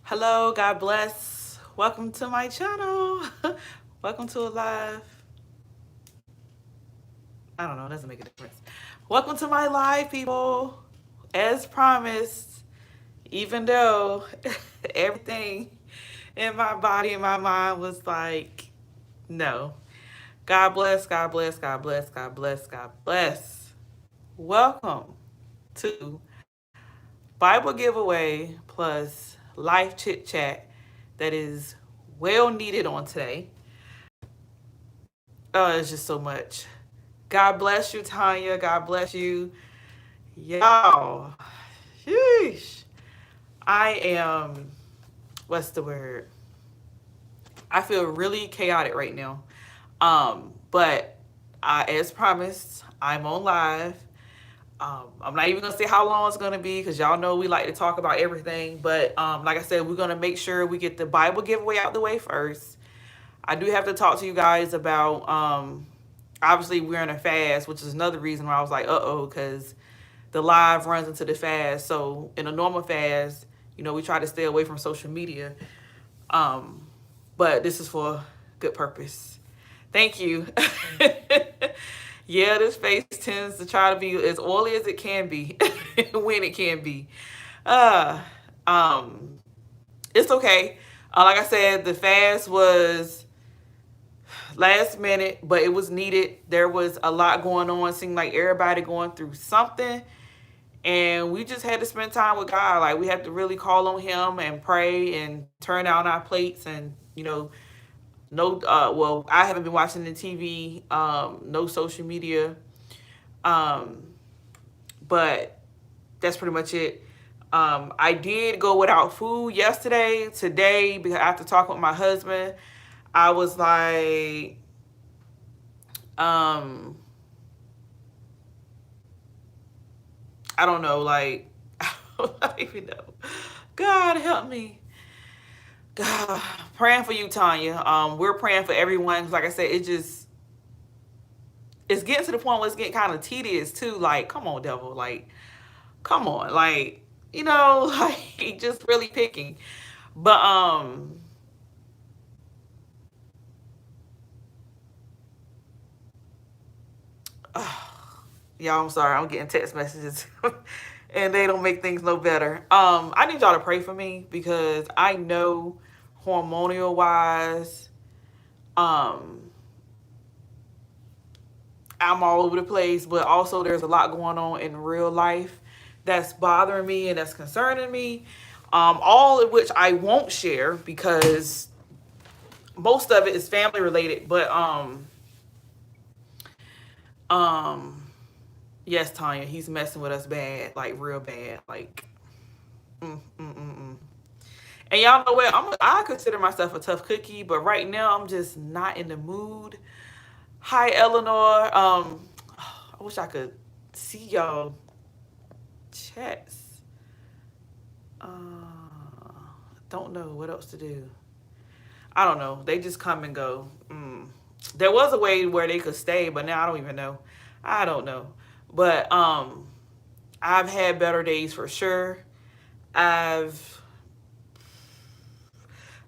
Hello, God bless. Welcome to my channel. Welcome to a live. I don't know, it doesn't make a difference. Welcome to my live, people. As promised, even though everything in my body and my mind was like, no. God bless, God bless, God bless, God bless, God bless. Welcome to Bible giveaway plus life chit chat that is well needed on today. Oh, it's just so much. God bless you, Tanya. God bless you. Y'all. Sheesh. I am, what's the word? I feel really chaotic right now. But as promised, I'm on live. I'm not even gonna say how long it's gonna be because y'all know we like to talk about everything. But like I said, we're gonna make sure we get the Bible giveaway out the way first. I do have to talk to you guys about obviously we're in a fast, which is another reason why I was like, uh-oh, because the live runs into the fast. So in a normal fast, we try to stay away from social media. Um, but this is for good purpose. Thank you. Yeah, this face tends to try to be as oily as it can be when it can be. Uh, um, it's okay. Like I said, the fast was last minute, but it was needed. There was a lot going on. It seemed like everybody going through something. And we just had to spend time with God. Like we had to really call on him and pray and turn down our plates and, no well, I haven't been watching the TV, no social media. Um, but that's pretty much it. I did go without food yesterday. Today, because after talking with my husband, I was like, um, I don't know, like, I don't even know. God help me. God, praying for you, Tanya. We're praying for everyone. Like I said, it's getting to the point where it's getting kind of tedious too. Like, come on, devil. Like, come on. Like, like just really picking. But y'all, I'm sorry. I'm getting text messages and they don't make things no better. I need y'all to pray for me because I know hormonal wise, um, I'm all over the place, but also there's a lot going on in real life that's bothering me and that's concerning me. All of which I won't share because most of it is family related. But um, yes, Tanya, he's messing with us bad, like real bad, like. Mm, mm, mm, mm. And y'all know what? I consider myself a tough cookie, but right now I'm just not in the mood. Hi, Eleanor. I wish I could see y'all chats. Don't know what else to do. I don't know. They just come and go. There was a way where they could stay, but now I don't even know. I don't know. But I've had better days for sure. I've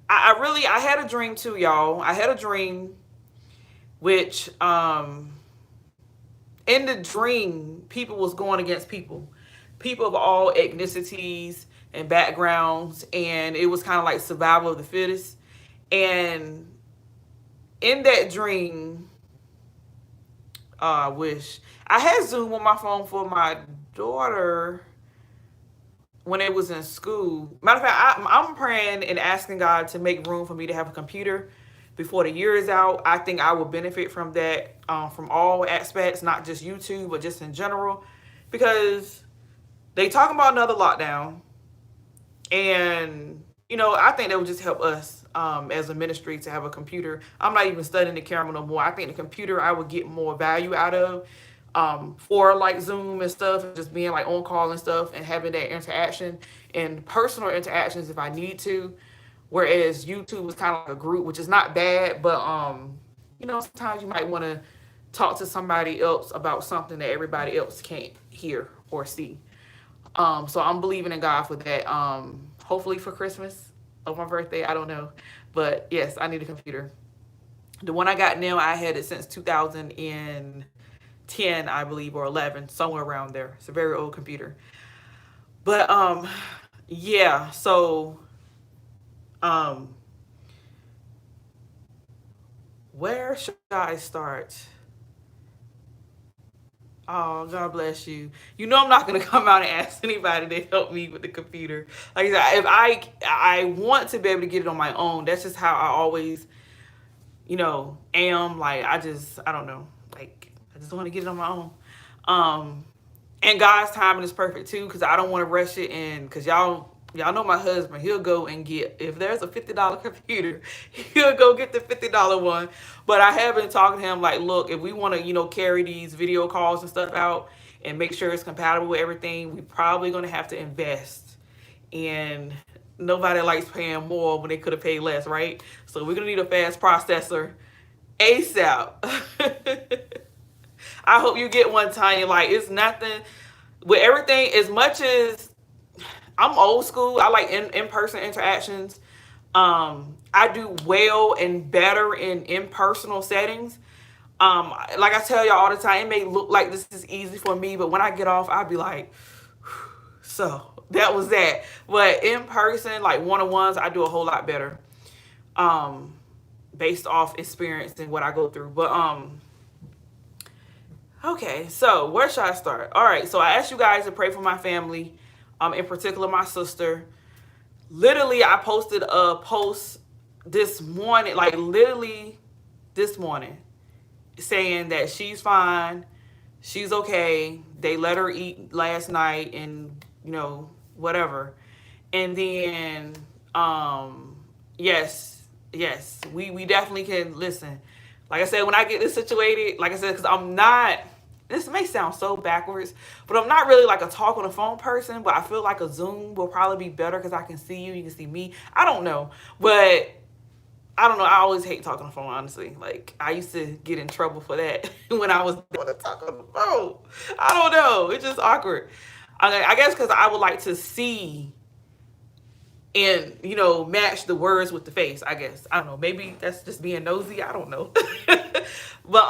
I had a dream too, y'all. I had a dream which in the dream people was going against people. People of all ethnicities and backgrounds, and it was kind of like survival of the fittest. And in that dream, I wish I had Zoom on my phone for my daughter when it was in school. Matter of fact, I'm praying and asking God to make room for me to have a computer before the year is out. I think I will benefit from that, from all aspects, not just YouTube, but just in general, because they talking about another lockdown, and I think that would just help us as a ministry to have a computer. I'm not even studying the camera no more. I think the computer I would get more value out of, for like Zoom and stuff, and just being like on call and stuff, and having that interaction and personal interactions if I need to. Whereas YouTube is kind of like a group, which is not bad, but sometimes you might want to talk to somebody else about something that everybody else can't hear or see. So I'm believing in God for that. Hopefully for Christmas. on my birthday. I don't know. But yes, I need a computer. The one I got now, I had it since 2010, I believe, or 11, somewhere around there. It's a very old computer. But yeah, so um where should I start? Oh, God bless you. You know I'm not gonna come out and ask anybody to help me with the computer. Like I said, if I want to be able to get it on my own, that's just how I always, am. Like I don't know. Like I just want to get it on my own. Um, and God's timing is perfect too, because I don't want to rush it in. Because y'all know my husband. He'll go and get, if there's a $50 computer, he'll go get the $50 one. But I have been talking to him like, look, if we want to, carry these video calls and stuff out and make sure it's compatible with everything, we probably going to have to invest. And nobody likes paying more when they could have paid less, right? So we're going to need a fast processor ASAP. I hope you get one, Tanya. Like, it's nothing with everything. As much as I'm old school, I like in-person interactions. I do well and better in impersonal settings. Like I tell y'all all the time, it may look like this is easy for me, but when I get off, I'll be like, so that was that. But in person, like one-on-ones, I do a whole lot better. Based off experience and what I go through. But okay, so where should I start? All right, so I asked you guys to pray for my family, in particular my sister. Literally, I posted a post this morning, like literally this morning, saying that she's fine, she's okay. They let her eat last night and, whatever. And then, yes, we definitely can listen. Like I said, when I get this situated, like I said, because I'm not, this may sound so backwards, but I'm not really like a talk on the phone person, but I feel like a Zoom will probably be better because I can see you can see me. I don't know. But I don't know. I always hate talking on the phone, honestly. Like, I used to get in trouble for that when I was doing to talk on the phone. I don't know. It's just awkward. I guess because I would like to see and, match the words with the face, I guess. I don't know. Maybe that's just being nosy. I don't know. But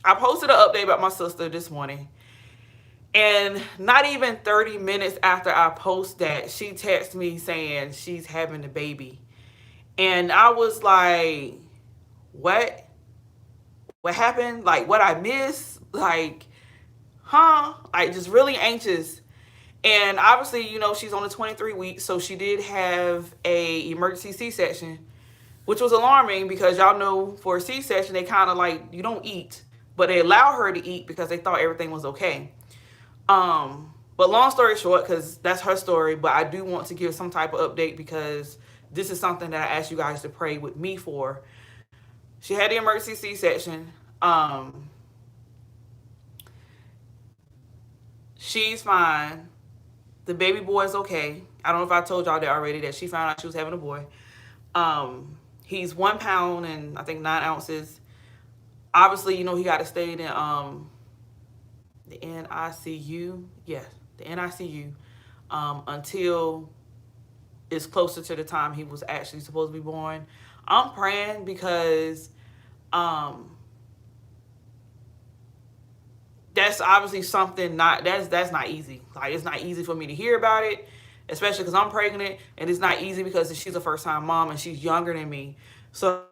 I posted an update about my sister this morning. And not even 30 minutes after I post that, she texted me saying she's having a baby. And I was like, what? What happened? Like, what I missed? Like, huh? Like, just really anxious. And obviously, she's on the 23 weeks, so she did have a emergency C-section, which was alarming because y'all know for a C-section, they kind of like, you don't eat, but they allow her to eat because they thought everything was okay. But long story short, because that's her story, but I do want to give some type of update because this is something that I asked you guys to pray with me for. She had the emergency C-section. She's fine. The baby boy is okay. I don't know if I told y'all that already, that she found out she was having a boy. He's 1 pound and I think 9 ounces. Obviously, he got to stay in the NICU. Yes, the NICU until it's closer to the time he was actually supposed to be born. I'm praying because that's obviously something that's not easy. Like, it's not easy for me to hear about it, especially because I'm pregnant, and it's not easy because she's a first-time mom and she's younger than me. So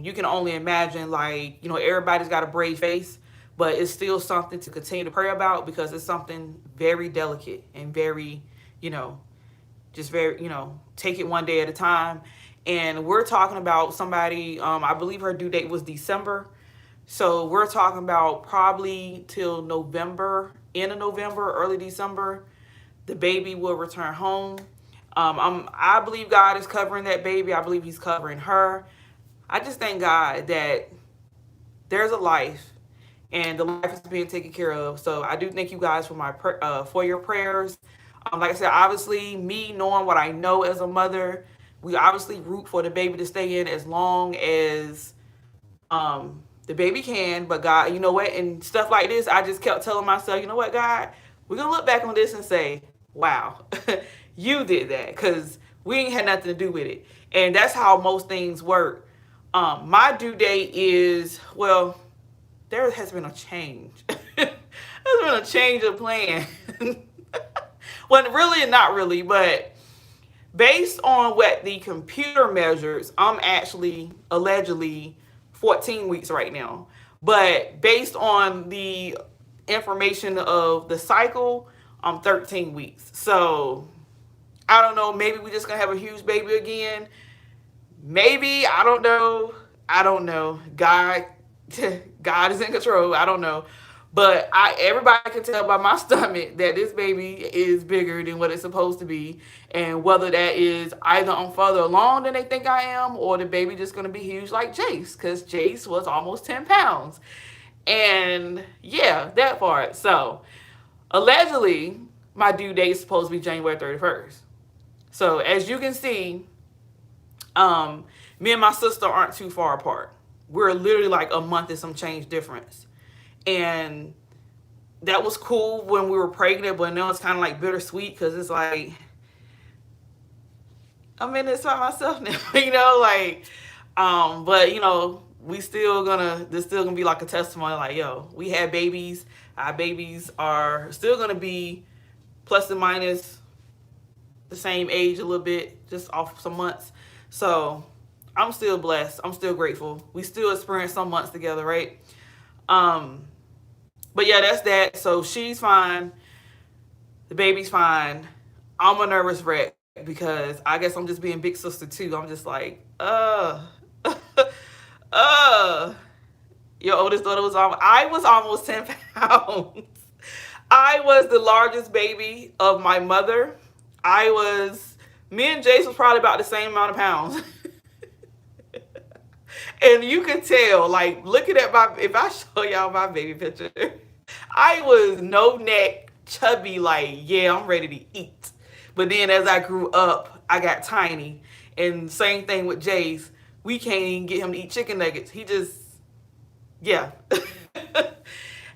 you can only imagine, like, everybody's got a brave face, but it's still something to continue to pray about because it's something very delicate and very, just very, take it one day at a time. And we're talking about somebody, I believe her due date was December. So we're talking about probably till November, end of November, early December, the baby will return home. I believe God is covering that baby. I believe he's covering her. I just thank God that there's a life and the life is being taken care of. So I do thank you guys for your prayers. Like I said, obviously me knowing what I know as a mother, we obviously root for the baby to stay in as long as the baby can. But God, you know what? And stuff like this, I just kept telling myself, you know what, God, we're going to look back on this and say, wow, you did that. Because We ain't had nothing to do with it. And that's how most things work. My due date is, well, there has been a change. There's been a change of plan. Well, really and not really, but based on what the computer measures, I'm actually allegedly 14 weeks right now. But based on the information of the cycle, I'm 13 weeks. So I don't know. Maybe we're just going to have a huge baby again. Maybe. I don't know. I don't know. God is in control. I don't know. But everybody can tell by my stomach that this baby is bigger than what it's supposed to be. And whether that is either I'm further along than they think I am, or the baby just going to be huge like Jace, because Jace was almost 10 pounds. And yeah, that part. So allegedly, my due date is supposed to be January 31st. So as you can see, me and my sister aren't too far apart. We're literally like a month and some change difference. And that was cool when we were pregnant, but now it's kind of like bittersweet because it's like, I'm in this by myself now, but this still gonna be like a testimony, like, yo, we had babies. Our babies are still gonna be plus and minus the same age a little bit, just off some months. So I'm still blessed. I'm still grateful. We still experience some months together, right? But yeah, that's that. So she's fine. The baby's fine. I'm a nervous wreck because I guess I'm just being big sister too. I'm just like, your oldest daughter I was almost 10 pounds. I was the largest baby of my mother. Me and Jace was probably about the same amount of pounds. And you can tell, like, looking at if I show y'all my baby picture, I was no neck, chubby, like, yeah, I'm ready to eat. But then as I grew up, I got tiny. And same thing with Jace. We can't even get him to eat chicken nuggets. He just, yeah.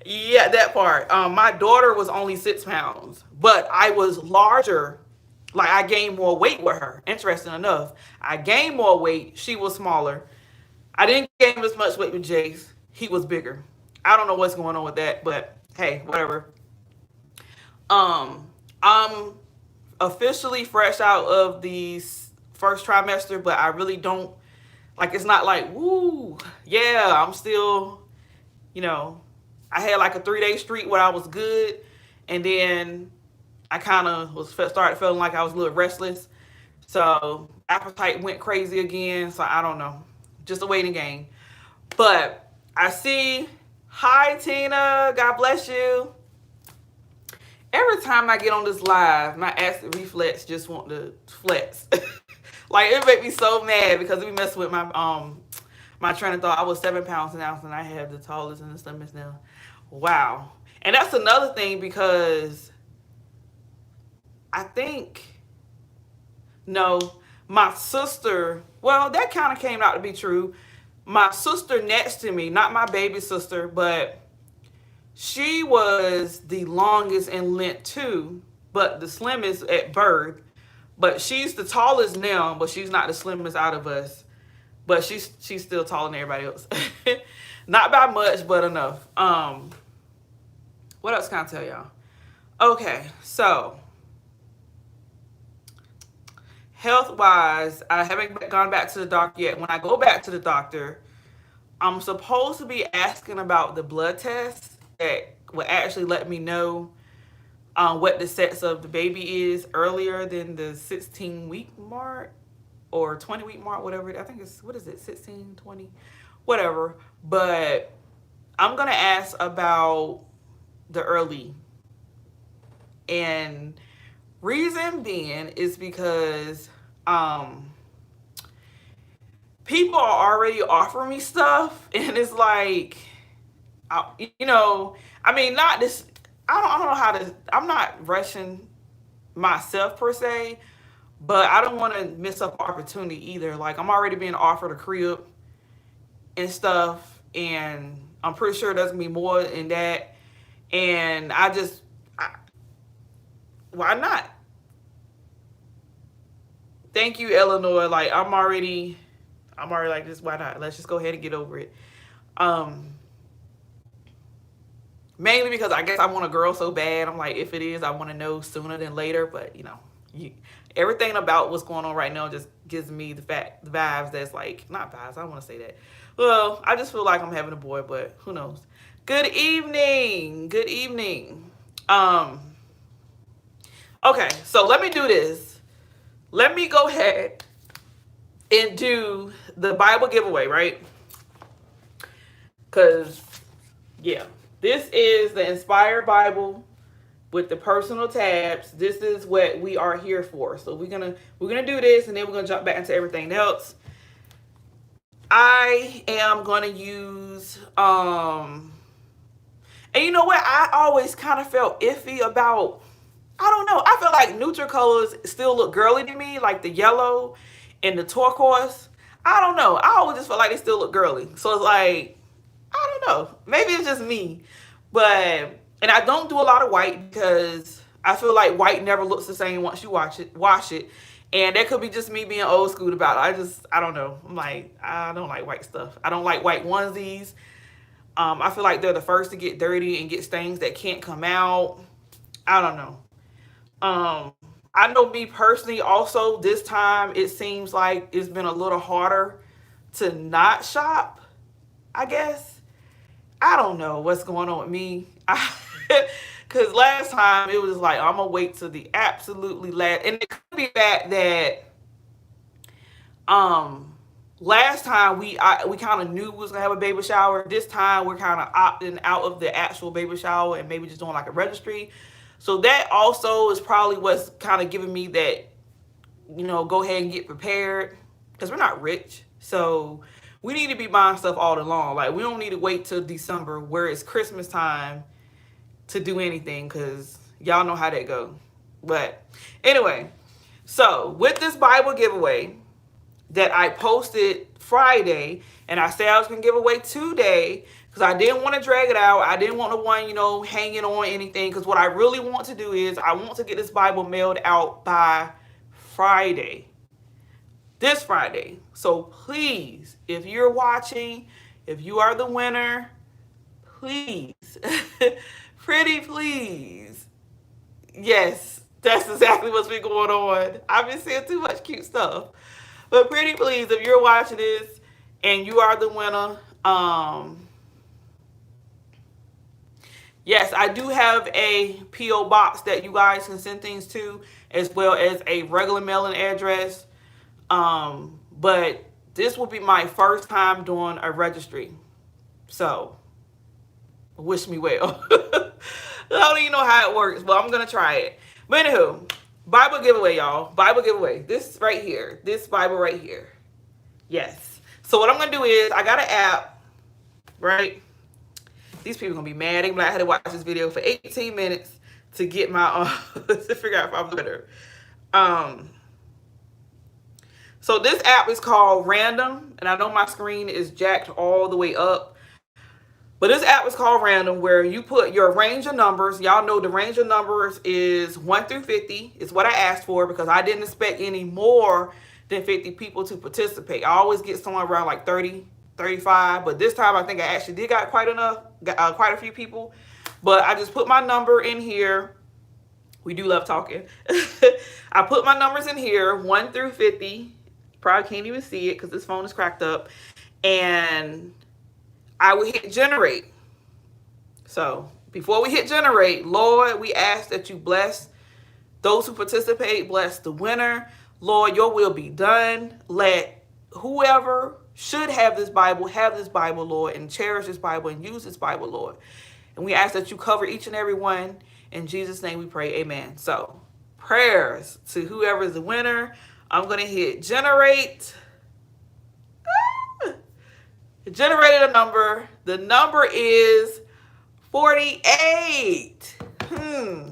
Yeah, that part. My daughter was only 6 pounds, but I was larger. Like, I gained more weight with her. Interesting enough. I gained more weight. She was smaller. I didn't gain as much weight with Jace. He was bigger. I don't know what's going on with that, but hey, whatever. I'm officially fresh out of the first trimester, but I really don't, like, it's not like, woo, yeah, I'm still, I had like a 3-day streak where I was good, and then I kind of started feeling like I was a little restless. So appetite went crazy again. So I don't know. Just a waiting game. But I see, hi Tina, God bless you. Every time I get on this live, my acid reflex just want to flex. Like, it make me so mad because we mess with my train of thought. I was 7 pounds now, and I have the tallest and the slimmest now. Wow. And that's another thing, because I think, no, my sister, well, that kind of came out to be true. My sister next to me, not my baby sister, but she was the longest in length too, but the slimmest at birth. But she's the tallest now, but she's not the slimmest out of us. But she's still taller than everybody else. Not by much, but enough. What else can I tell y'all? Okay, so health-wise, I haven't gone back to the doctor yet. When I go back to the doctor, I'm supposed to be asking about the blood test that will actually let me know what the sex of the baby is earlier than the 16-week mark or 20-week mark, whatever. I think it's, 16, 20, whatever. But I'm going to ask about the early. And reason being is because people are already offering me stuff, and it's like, not this. I don't know how to. I'm not rushing myself per se, but I don't want to miss up opportunity either. Like, I'm already being offered a crib and stuff, and I'm pretty sure there's gonna be more in that. And why not? Thank you, Eleanor. Like I'm already like this. Why not? Let's just go ahead and get over it. Mainly because I guess I want a girl so bad. I'm like, if it is, I want to know sooner than later. But everything about what's going on right now just gives me the vibes that's like, not vibes, I don't want to say that. Well, I just feel like I'm having a boy, but who knows. Good evening. Good evening. Okay, so let me do this. Let me go ahead and do the Bible giveaway, right? Because, yeah, this is the Inspired Bible with the personal tabs. This is what we are here for. So we're gonna do this, and then we're gonna jump back into everything else. I am gonna use and you know what? I always kind of felt iffy about, I don't know. I feel like neutral colors still look girly to me, like the yellow and the turquoise. I don't know. I always just feel like they still look girly. So it's like, I don't know. Maybe it's just me. But, and I don't do a lot of white because I feel like white never looks the same once you wash it. And that could be just me being old school about it. I don't know. I'm like, I don't like white stuff. I don't like white onesies. I feel like they're the first to get dirty and get stains that can't come out. I don't know. I know me personally also, this time it seems like it's been a little harder to not shop, I guess. I don't know what's going on with me. Because last time it was like, I'm going to wait till the absolutely last. And it could be that last time we kind of knew we was going to have a baby shower. This time we're kind of opting out of the actual baby shower and maybe just doing like a registry. So that also is probably what's kind of giving me that, go ahead and get prepared. Because we're not rich. So we need to be buying stuff all along. Like, we don't need to wait till December where it's Christmas time to do anything, because y'all know how that go. But anyway, so with this Bible giveaway that I posted Friday, and I said I was going to give away today because I didn't want to drag it out. I didn't want the one, hanging on anything, because what I really want to do is I want to get this Bible mailed out by Friday. This Friday. So please, if you're watching, if you are the winner, please, pretty please. Yes, that's exactly what's been going on. I've been seeing too much cute stuff. But pretty please, if you're watching this and you are the winner, yes, I do have a P.O. box that you guys can send things to, as well as a regular mailing address. But this will be my first time doing a registry. So, wish me well. I don't even know how it works, but I'm going to try it. But anywho, Bible giveaway, y'all. Bible giveaway. This right here. This Bible right here. Yes. So what I'm going to do is, I got an app, right? These people are going to be mad. They're going to be like, I had to watch this video for 18 minutes to get my, to figure out if I'm better. So this app is called Random, and I know my screen is jacked all the way up. But this app is called Random, where you put your range of numbers. Y'all know the range of numbers is 1 through 50. It's what I asked for because I didn't expect any more than 50 people to participate. I always get somewhere around like 30, 35. But this time I think I actually did got quite a few people. But I just put my number in here. We do love talking. I put my numbers in here, 1 through 50. Probably can't even see it because this phone is cracked up. And I would hit generate. So before we hit generate, Lord, we ask that you bless those who participate, bless the winner. Lord, your will be done. Let whoever should have this Bible, Lord, and cherish this Bible and use this Bible, Lord. And we ask that you cover each and every one. In Jesus' name we pray, amen. So prayers to whoever is the winner. I'm going to hit generate. Generated a number. The number is 48.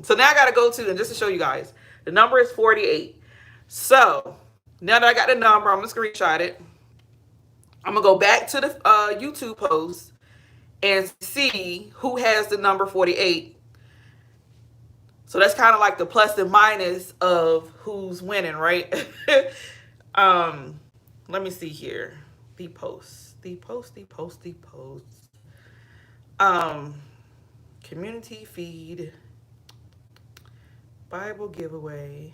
So now I got to go to, and just to show you guys, the number is 48. So now that I got the number, I'm going to screenshot it. I'm going to go back to the YouTube post and see who has the number 48. So that's kind of like the plus and minus of who's winning, right? um, Let me see here. The posts. Um, Community feed, Bible giveaway.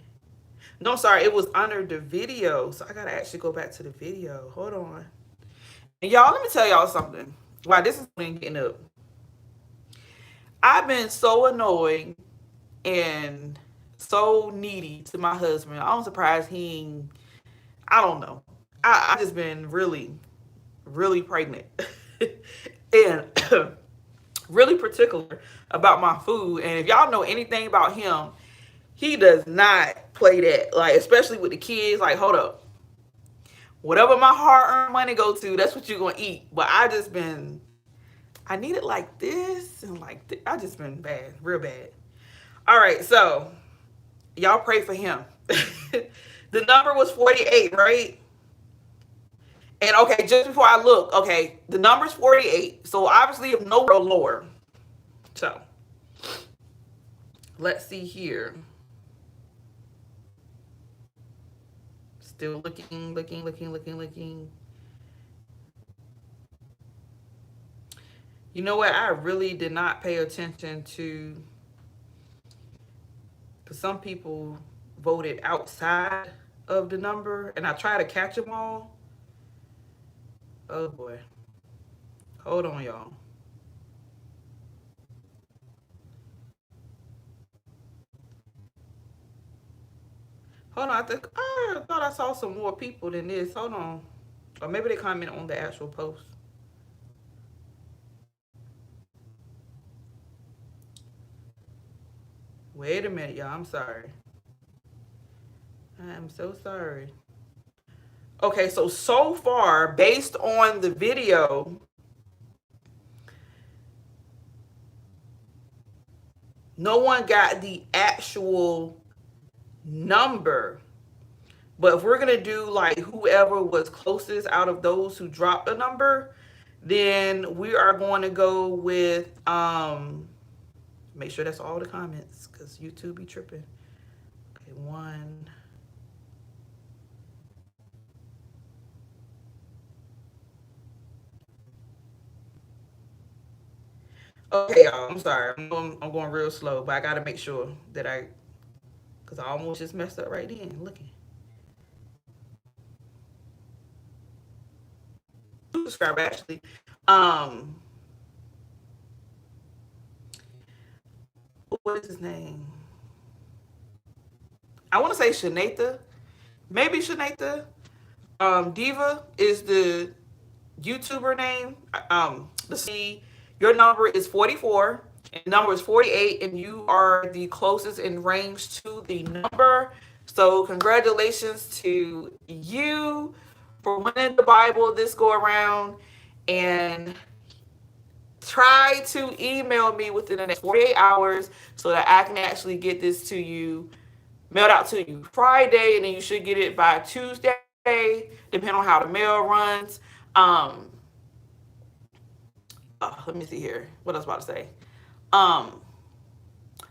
No, sorry, it was under the video. So I gotta actually go back to the video. Hold on. And y'all, let me tell y'all something. Wow, this is getting up. I've been so annoying and so needy to my husband. I'm surprised I don't know. I just been really, really pregnant. And really particular about my food. And if y'all know anything about him, he does not play that. Like, especially with the kids, like, hold up. Whatever my hard-earned money go to, that's what you're gonna eat. But I need it like this and like this. I just been bad, real bad. All right, so y'all pray for him. The number was 48, right? And okay, just before I look, okay, the number's 48. So obviously if nowhere lower. So let's see here. Still looking. You know what? I really did not pay attention to, because some people voted outside of the number, and I try to catch them all. Oh boy. Hold on, y'all. Hold on, I thought I saw some more people than this. Hold on. Or maybe they comment on the actual post. Wait a minute, y'all. I'm sorry. I am so sorry. Okay, so far, based on the video, no one got the actual number. But if we're gonna do like whoever was closest out of those who dropped a number, then we are going to go with make sure that's all the comments, because YouTube be tripping. Okay, 1. Okay, y'all, I'm sorry. I'm going real slow, but I gotta make sure that because I almost just messed up right then. Looking. Subscribe actually. What is his name? I want to say Shanatha. Maybe Shanatha. Diva is the YouTuber name. Let's see. Your number is 44, and the number is 48, and you are the closest in range to the number. So congratulations to you for winning the Bible this go around. And try to email me within the next 48 hours so that I can actually get this to you, mailed out to you Friday, and then you should get it by Tuesday, depending on how the mail runs. Let me see here. What I was about to say.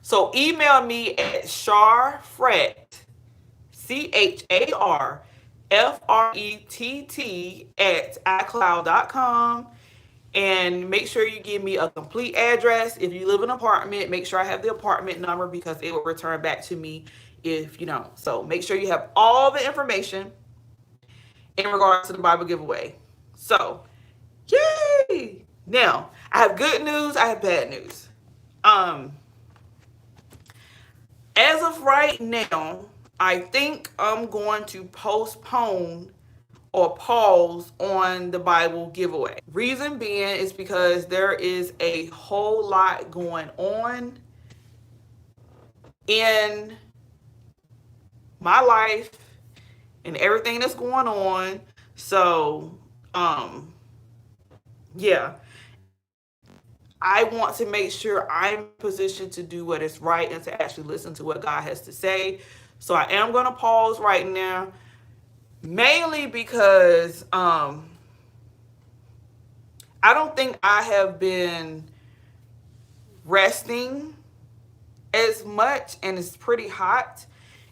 So email me at charfrett, CHARFRETT at iCloud.com. And make sure you give me a complete address. If you live in an apartment, make sure I have the apartment number, because it will return back to me if you don't. So make sure you have all the information in regards to the Bible giveaway. So, yay! Now, I have good news, I have bad news. As of right now, I think I'm going to postpone or pause on the Bible giveaway. Reason being is because there is a whole lot going on in my life and everything that's going on. So, yeah. I want to make sure I'm positioned to do what is right and to actually listen to what God has to say. So I am going to pause right now, mainly because I don't think I have been resting as much, and it's pretty hot.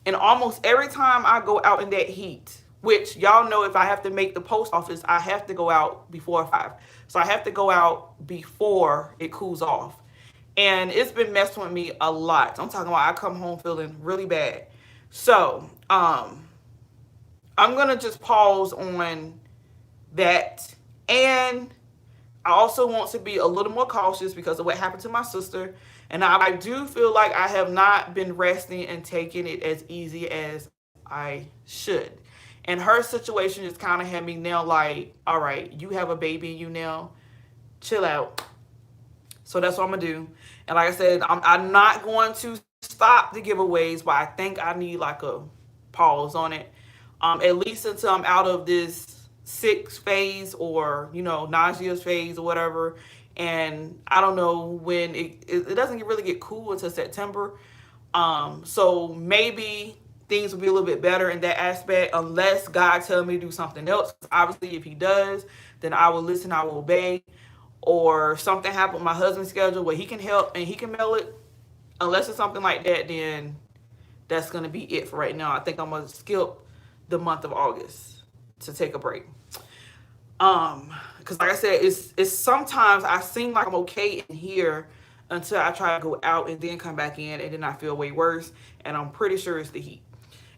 And almost every time I go out in that heat, which y'all know, if I have to make the post office, I have to go out before 5. So I have to go out before it cools off. And it's been messing with me a lot. I'm talking about I come home feeling really bad. So I'm gonna just pause on that. And I also want to be a little more cautious because of what happened to my sister. And I do feel like I have not been resting and taking it as easy as I should. And her situation just kind of had me now like, all right, you have a baby in you now, chill out. So that's what I'm gonna do. And like I said, I'm not going to stop the giveaways, but I think I need like a pause on it, at least until I'm out of this sick phase, or nauseous phase or whatever. And I don't know when it doesn't really get cool until September. So maybe things will be a little bit better in that aspect, unless God tells me to do something else. Obviously, if he does, then I will listen, I will obey. Or something happened with my husband's schedule where he can help and he can mail it. Unless it's something like that, then that's going to be it for right now. I think I'm going to skip the month of August to take a break. Because like I said, it's sometimes I seem like I'm okay in here until I try to go out and then come back in, and then I feel way worse. And I'm pretty sure it's the heat.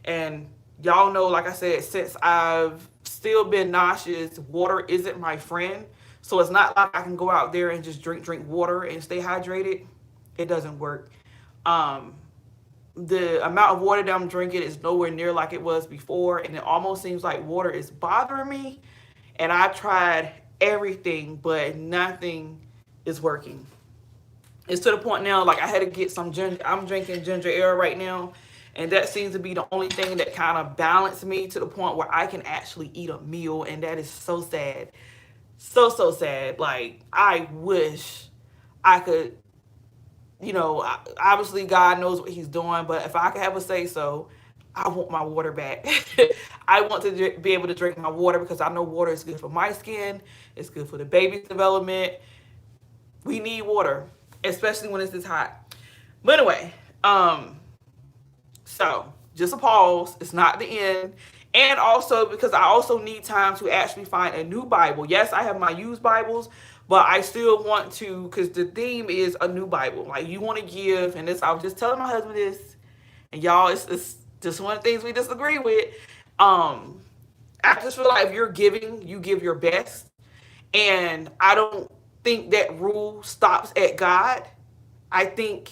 And y'all know, like I said, since I've still been nauseous, water isn't my friend. So it's not like I can go out there and just drink water and stay hydrated. It doesn't work. The amount of water that I'm drinking is nowhere near like it was before. And it almost seems like water is bothering me. And I tried everything, but nothing is working. It's to the point now, like I had to get some ginger. I'm drinking ginger ale right now. And that seems to be the only thing that kind of balanced me to the point where I can actually eat a meal. And that is so sad. So sad. Like, I wish I could, obviously God knows what he's doing, but if I could have a say so, I want my water back. I want to be able to drink my water because I know water is good for my skin. It's good for the baby's development. We need water, especially when it's this hot. But anyway, so just a pause. It's not the end. And also because I also need time to actually find a new Bible. Yes, I have my used Bibles, but I still want to, because the theme is a new Bible. Like, you want to give, and this, I was just telling my husband this, and y'all, it's just one of the things we disagree with. I just feel like if you're giving, you give your best. And I don't think that rule stops at God. I think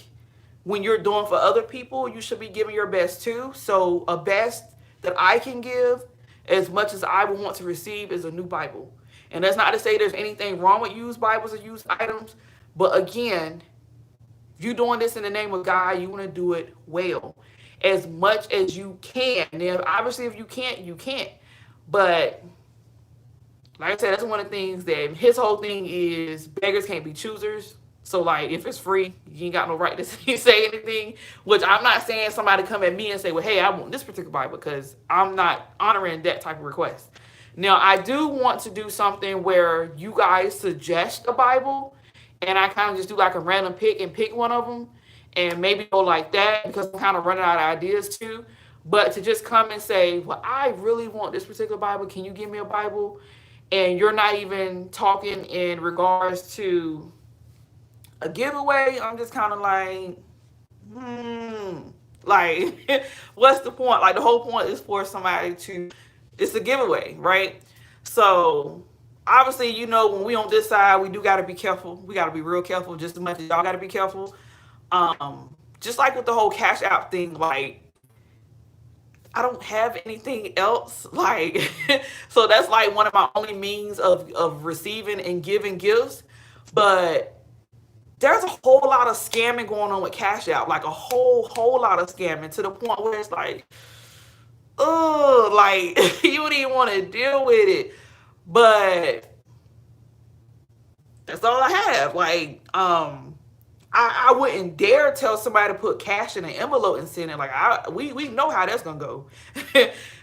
when you're doing for other people, you should be giving your best too. So a best that I can give as much as I would want to receive is a new Bible. And that's not to say there's anything wrong with used Bibles or used items. But again, if you're doing this in the name of God, you want to do it well, as much as you can. Now, obviously, if you can't, you can't. But like I said, that's one of the things that his whole thing is beggars can't be choosers. So, like, if it's free, you ain't got no right to say anything, which I'm not saying somebody come at me and say, well, hey, I want this particular Bible, because I'm not honoring that type of request. Now, I do want to do something where you guys suggest a Bible, and I kind of just do like a random pick one of them, and maybe go like that, because I'm kind of running out of ideas too. But to just come and say, well, I really want this particular Bible. Can you give me a Bible? And you're not even talking in regards to a giveaway. I'm just kind of like, like, what's the point? Like, the whole point is for somebody to, it's a giveaway, right? So obviously, when we on this side, we do got to be careful. We got to be real careful, just as much as y'all got to be careful. Just like with the whole Cash App thing, like, I don't have anything else, like, so that's like one of my only means of receiving and giving gifts. But there's a whole lot of scamming going on with Cash App, like a whole lot of scamming, to the point where it's like, oh, like, you don't even want to deal with it. But that's all I have. Like, I wouldn't dare tell somebody to put cash in an envelope and send it. Like, we know how that's gonna go.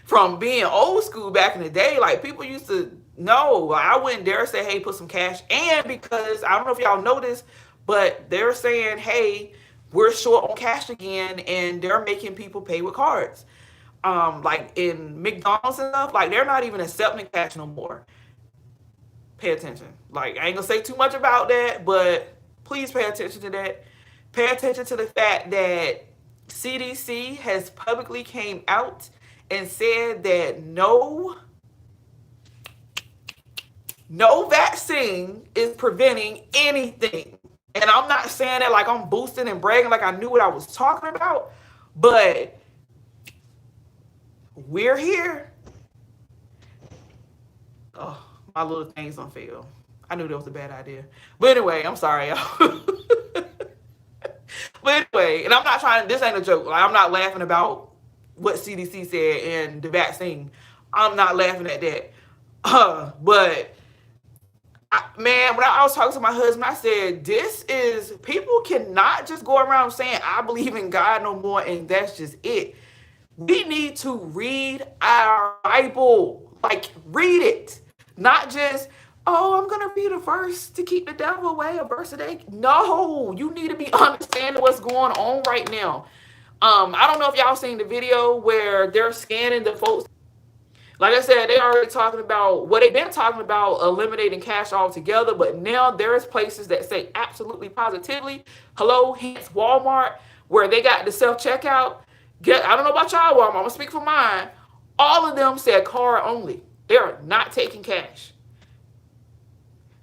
From being old school back in the day, like, people used to know. Like, I wouldn't dare say, hey, put some cash. And because I don't know if y'all know this, but they're saying, hey, we're short on cash again, and they're making people pay with cards. Like in McDonald's and stuff, like they're not even accepting cash no more. Pay attention. Like I ain't gonna say too much about that, but please pay attention to that. Pay attention to the fact that CDC has publicly came out and said that no vaccine is preventing anything. And I'm not saying that like I'm boosting and bragging like I knew what I was talking about, but we're here. Oh, my little things don't fail. I knew that was a bad idea. But anyway, I'm sorry, y'all. But anyway, and I'm not trying, this ain't a joke. Like, I'm not laughing about what CDC said and the vaccine. I'm not laughing at that. But man, when I was talking to my husband, I said, people cannot just go around saying, I believe in God no more, and that's just it. We need to read our Bible. Like, read it. Not just, oh, I'm going to read a verse to keep the devil away, a verse a day. No, you need to be understanding what's going on right now. I don't know if y'all seen the video where they're scanning the folks. Like I said, they already talking about what they've been talking about, eliminating cash altogether. But now there's places that say absolutely positively, hello, hence Walmart, where they got the self-checkout. I don't know about y'all, Walmart. I'm going to speak for mine. All of them said card only. They are not taking cash.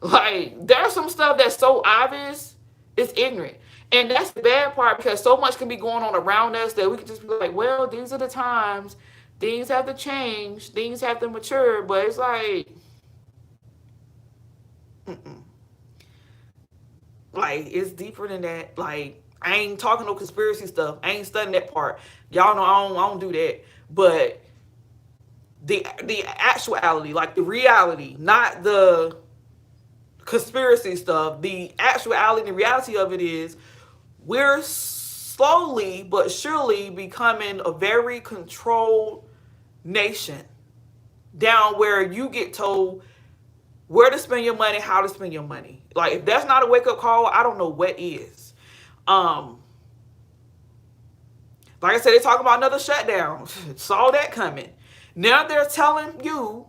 Like, there's some stuff that's so obvious, it's ignorant. And that's the bad part, because so much can be going on around us that we can just be like, well, these are the times. Things have to change. Things have to mature. But it's like, like, it's deeper than that. Like, I ain't talking no conspiracy stuff. I ain't studying that part. Y'all know I don't do that. But the actuality, like the reality, not the conspiracy stuff. The actuality, the reality of it is we're slowly but surely becoming a very controlled nation, down where you get told where to spend your money, how to spend your money. Like, if that's not a wake-up call, I don't know what is. Like I said, they talk about another shutdown. Saw that coming. Now they're telling you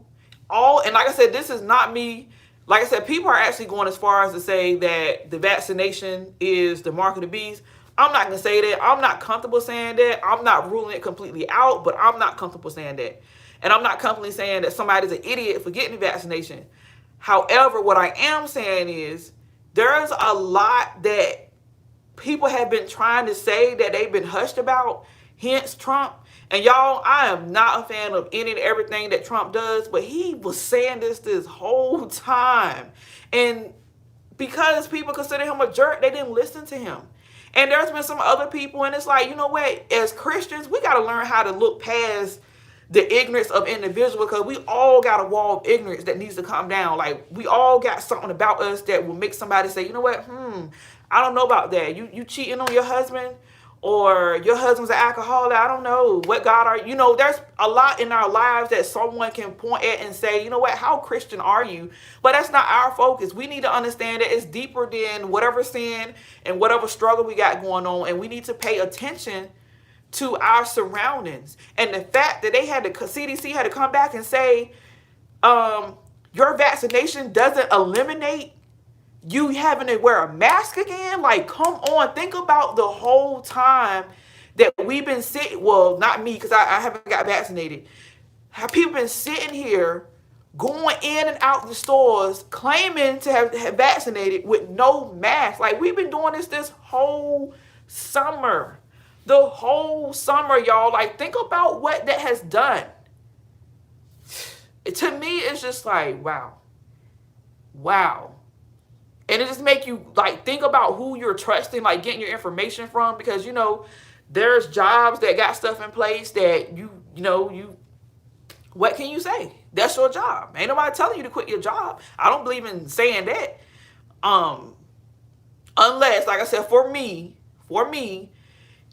all, and like I said, this is not me. Like I said, people are actually going as far as to say that the vaccination is the mark of the beast. I'm not going to say that. I'm not comfortable saying that. I'm not ruling it completely out, but I'm not comfortable saying that. And I'm not comfortably saying that somebody's an idiot for getting the vaccination. However, what I am saying is there's a lot that people have been trying to say that they've been hushed about, hence Trump. And y'all, I am not a fan of any and everything that Trump does, but he was saying this whole time. And because people consider him a jerk, they didn't listen to him. And there's been some other people, and it's like, you know what? As Christians, we got to learn how to look past the ignorance of individuals, because we all got a wall of ignorance that needs to come down. Like, we all got something about us that will make somebody say, you know what? I don't know about that. You cheating on your husband, or your husband's an alcoholic. I don't know. What God are you? Know, there's a lot in our lives that someone can point at and say, you know what? How Christian are you? But that's not our focus. We need to understand that it's deeper than whatever sin and whatever struggle we got going on. And we need to pay attention to our surroundings. And the fact that CDC had to come back and say, your vaccination doesn't eliminate you having to wear a mask again. Like, come on, think about the whole time that we've been sitting. Well, not me, because I haven't got vaccinated. Have people been sitting here going in and out the stores claiming to have vaccinated with no mask? Like, we've been doing this whole summer. The whole summer, y'all. Like, think about what that has done. To me, it's just like, wow. And it just make you like think about who you're trusting, like getting your information from, because you know there's jobs that got stuff in place that you what can you say? That's your job. Ain't nobody telling you to quit your job. I don't believe in saying that. Unless, like I said, for me,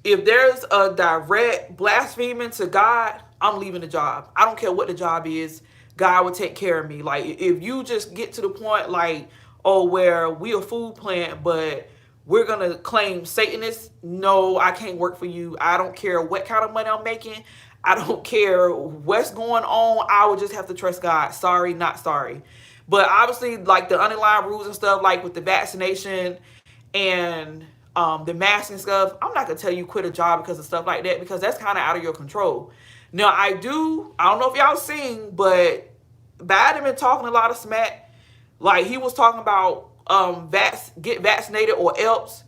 if there's a direct blaspheming to God, I'm leaving the job. I don't care what the job is. God will take care of me. Like, if you just get to the point like, oh, where we a food plant, but we're going to claim Satanists. No, I can't work for you. I don't care what kind of money I'm making. I don't care what's going on. I would just have to trust God. Sorry, not sorry. But obviously, like the underlying rules and stuff, like with the vaccination and the mask and stuff, I'm not going to tell you quit a job because of stuff like that, because that's kind of out of your control. Now, I don't know if y'all seen, but Biden been talking a lot of smack. Like, he was talking about get vaccinated or else.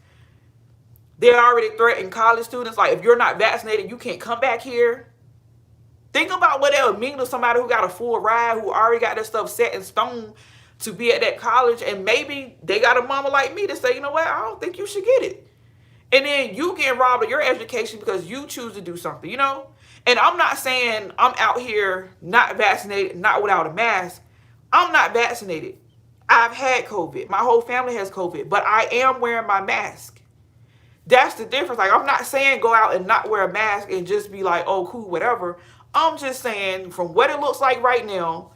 They already threatened college students. Like, if you're not vaccinated, you can't come back here. Think about what that would mean to somebody who got a full ride, who already got their stuff set in stone to be at that college. And maybe they got a mama like me to say, you know what, I don't think you should get it. And then you get robbed of your education because you choose to do something, you know? And I'm not saying I'm out here not vaccinated, not without a mask. I'm not vaccinated. I've had COVID. My whole family has COVID, but I am wearing my mask. That's the difference. Like, I'm not saying go out and not wear a mask and just be like, oh, cool, whatever. I'm just saying from what it looks like right now,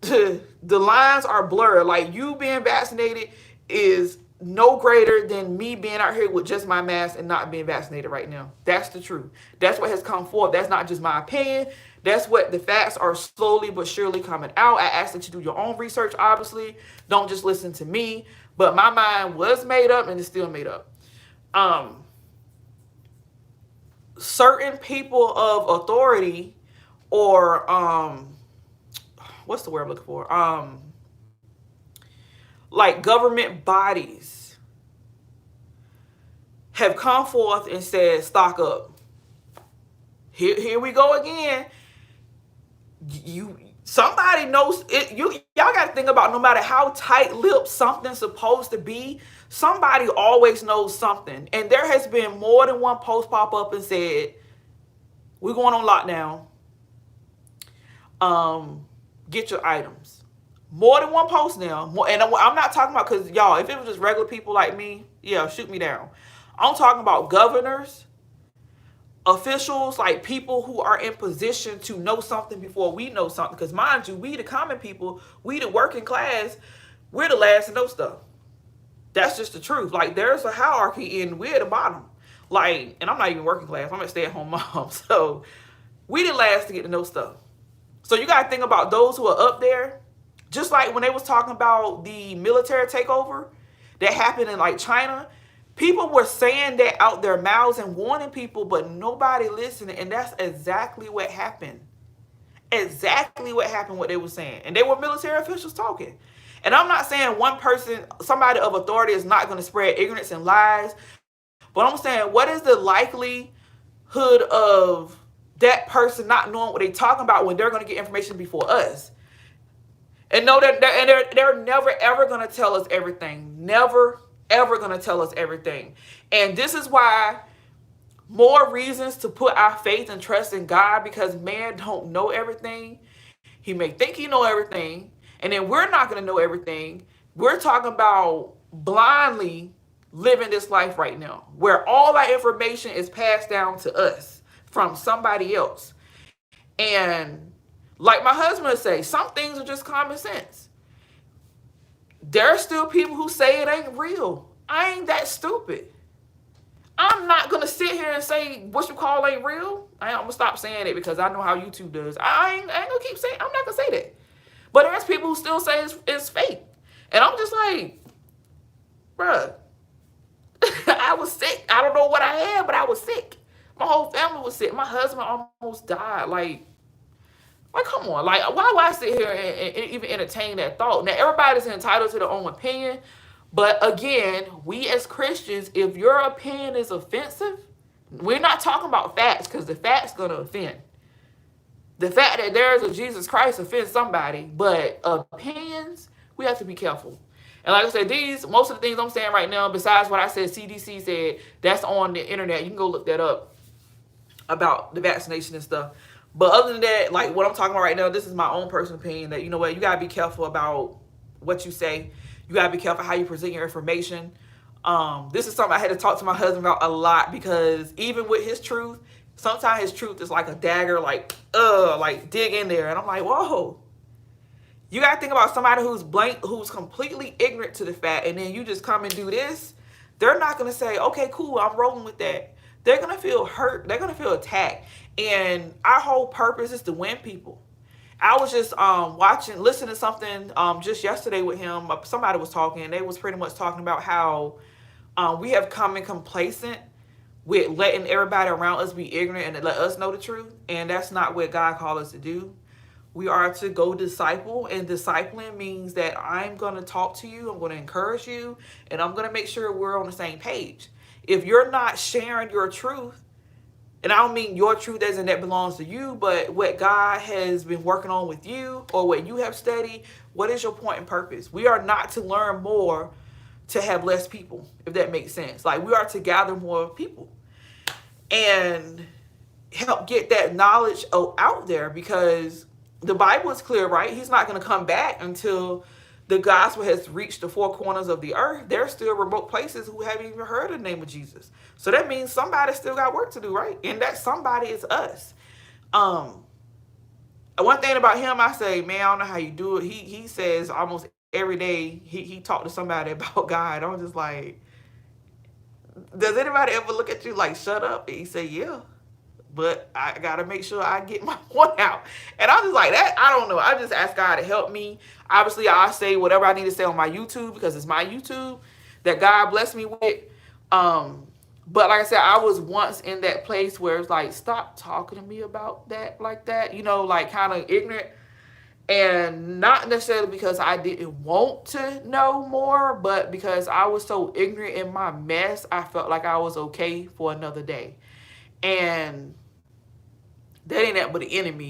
the lines are blurred. Like, you being vaccinated is no greater than me being out here with just my mask and not being vaccinated right now. That's the truth. That's what has come forth. That's not just my opinion. That's what the facts are slowly but surely coming out. I ask that you do your own research, obviously. Don't just listen to me. But my mind was made up and it's still made up. Certain people of authority, or what's the word I'm looking for? Like government bodies have come forth and said, stock up. Here we go again. Somebody knows it. Y'all got to think about, no matter how tight-lipped something's supposed to be, somebody always knows something. And there has been more than one post pop up and said, we're going on lockdown. Get your items. More than one post now. And I'm not talking about, because y'all, if it was just regular people like me, yeah, shoot me down. I'm talking about governors, officials, like people who are in position to know something before we know something. Because mind you, we the common people, we the working class, we're the last to know stuff. That's just the truth. Like, there's a hierarchy and we're at the bottom. Like, and I'm not even working class. I'm a stay-at-home mom. So we the last to get to know stuff. So you got to think about those who are up there. Just like when they was talking about the military takeover that happened in like China, people were saying that out their mouths and warning people, but nobody listened. And that's exactly what happened. Exactly what happened, what they were saying. And they were military officials talking. And I'm not saying one person, somebody of authority, is not going to spread ignorance and lies. But I'm saying, what is the likelihood of that person not knowing what they're talking about when they're going to get information before us? And know that they're never, ever going to tell us everything. Never, ever going to tell us everything. And this is why more reasons to put our faith and trust in God, because man don't know everything. He may think he know everything. And then we're not going to know everything. We're talking about blindly living this life right now, where all our information is passed down to us from somebody else. And like my husband would say, some things are just common sense. There are still people who say it ain't real. I ain't that stupid. I'm not going to sit here and say what you call ain't real. I'm going to stop saying it because I know how YouTube does. I ain't going to keep saying, I'm not going to say that. But there's people who still say it's fake. And I'm just like, bruh, I was sick. I don't know what I had, but I was sick. My whole family was sick. My husband almost died. Like, come on. Like, why would I sit here and even entertain that thought? Now, everybody's entitled to their own opinion. But again, we as Christians, if your opinion is offensive, we're not talking about facts, because the facts going to offend. The fact that there is a Jesus Christ offends somebody, but opinions, we have to be careful. And like I said, most of the things I'm saying right now, besides what I said, CDC said, that's on the internet. You can go look that up about the vaccination and stuff. But other than that, like what I'm talking about right now, this is my own personal opinion that, you know what, you got to be careful about what you say. You got to be careful how you present your information. This is something I had to talk to my husband about a lot, because even with his truth, sometimes his truth is like a dagger, like dig in there. And I'm like, whoa, You got to think about somebody who's blank, who's completely ignorant to the fact, and then you just come and do this. They're not going to say, okay, cool, I'm rolling with that. They're going to feel hurt. They're going to feel attacked. And our whole purpose is to win people. I was just listening to something just yesterday with him. Somebody was talking, and they was pretty much talking about how we have come in complacent with letting everybody around us be ignorant and let us know the truth. And that's not what God called us to do. We are to go disciple, and discipling means that I'm going to talk to you, I'm going to encourage you, and I'm going to make sure we're on the same page. If you're not sharing your truth, and I don't mean your truth as in that belongs to you, but what God has been working on with you or what you have studied, what is your point and purpose? We are not to learn more to have less people, if that makes sense. Like, we are to gather more people and help get that knowledge out there, because the Bible is clear, right? He's not going to come back until the gospel has reached the four corners of the earth. There's still remote places who haven't even heard of the name of Jesus. So that means somebody still got work to do, right? And that somebody is us. One thing about him, I say, man, I don't know how you do it. He says almost every day he talked to somebody about God. I'm just like, does anybody ever look at you like, shut up? And he say, yeah. But I got to make sure I get my point out. And I'm just like, that, I don't know. I just ask God to help me. Obviously, I say whatever I need to say on my YouTube, because it's my YouTube that God blessed me with. But like I said, I was once in that place where it's like, stop talking to me about that like that, like kind of ignorant. And not necessarily because I didn't want to know more, but because I was so ignorant in my mess, I felt like I was okay for another day. And that ain't that but the enemy.